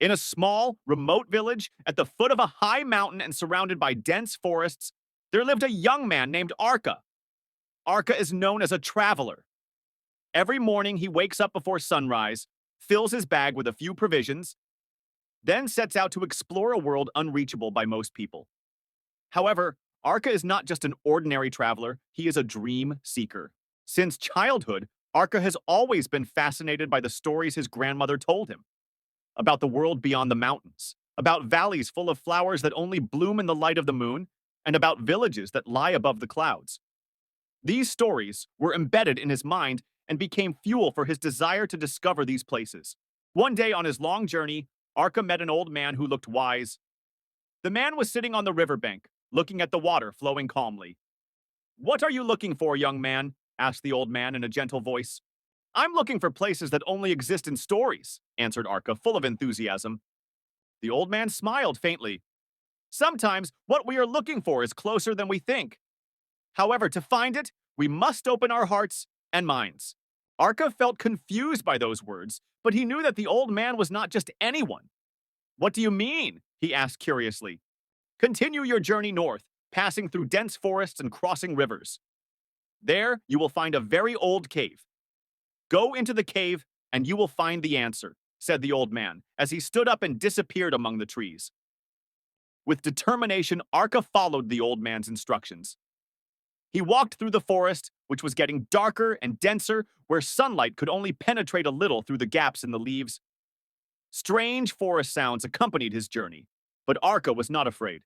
In a small, remote village at the foot of a high mountain and surrounded by dense forests, there lived a young man named Arka. Arka is known as a traveler. Every morning he wakes up before sunrise, fills his bag with a few provisions, then sets out to explore a world unreachable by most people. However, Arka is not just an ordinary traveler, he is a dream seeker. Since childhood, Arka has always been fascinated by the stories his grandmother told him about the world beyond the mountains, about valleys full of flowers that only bloom in the light of the moon, and about villages that lie above the clouds. These stories were embedded in his mind and became fuel for his desire to discover these places. One day on his long journey, Arka met an old man who looked wise. The man was sitting on the riverbank, looking at the water flowing calmly. "What are you looking for, young man?" asked the old man in a gentle voice. "I'm looking for places that only exist in stories," answered Arka, full of enthusiasm. The old man smiled faintly. "Sometimes what we are looking for is closer than we think. However, to find it, we must open our hearts and minds." Arka felt confused by those words, but he knew that the old man was not just anyone. "What do you mean?" he asked curiously. "Continue your journey north, passing through dense forests and crossing rivers. There, you will find a very old cave. Go into the cave, and you will find the answer," said the old man, as he stood up and disappeared among the trees. With determination, Arka followed the old man's instructions. He walked through the forest, which was getting darker and denser, where sunlight could only penetrate a little through the gaps in the leaves. Strange forest sounds accompanied his journey, but Arka was not afraid.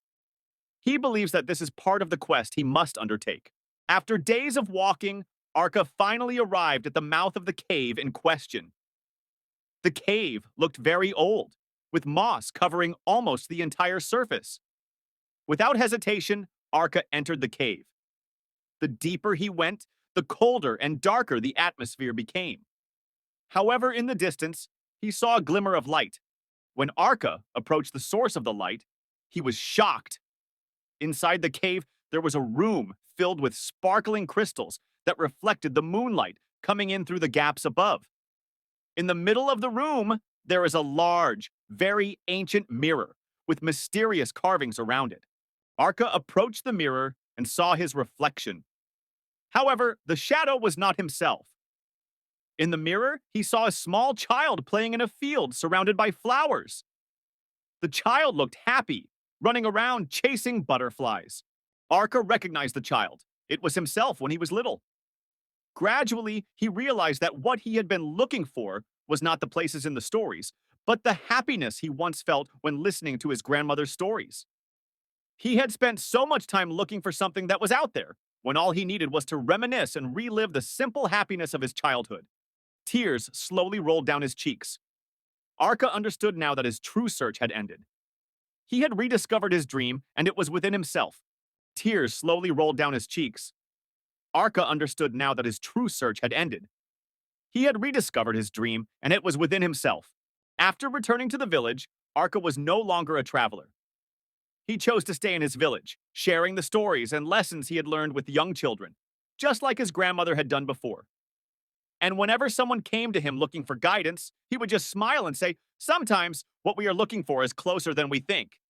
He believes that this is part of the quest he must undertake. After days of walking, Arka finally arrived at the mouth of the cave in question. The cave looked very old, with moss covering almost the entire surface. Without hesitation, Arka entered the cave. The deeper he went, the colder and darker the atmosphere became. However, in the distance, he saw a glimmer of light. When Arka approached the source of the light, he was shocked. Inside the cave, there was a room filled with sparkling crystals that reflected the moonlight coming in through the gaps above. In the middle of the room, there is a large, very ancient mirror with mysterious carvings around it. Arka approached the mirror and saw his reflection. However, the shadow was not himself. In the mirror, he saw a small child playing in a field surrounded by flowers. The child looked happy, running around chasing butterflies. Arka recognized the child. It was himself when he was little. Gradually, he realized that what he had been looking for was not the places in the stories, but the happiness he once felt when listening to his grandmother's stories. He had spent so much time looking for something that was out there, when all he needed was to reminisce and relive the simple happiness of his childhood. Tears slowly rolled down his cheeks. Arka understood now that his true search had ended. He had rediscovered his dream, and it was within himself. Tears slowly rolled down his cheeks. Arka understood now that his true search had ended. He had rediscovered his dream, and it was within himself. After returning to the village, Arka was no longer a traveler. He chose to stay in his village, sharing the stories and lessons he had learned with young children, just like his grandmother had done before. And whenever someone came to him looking for guidance, he would just smile and say, "Sometimes what we are looking for is closer than we think."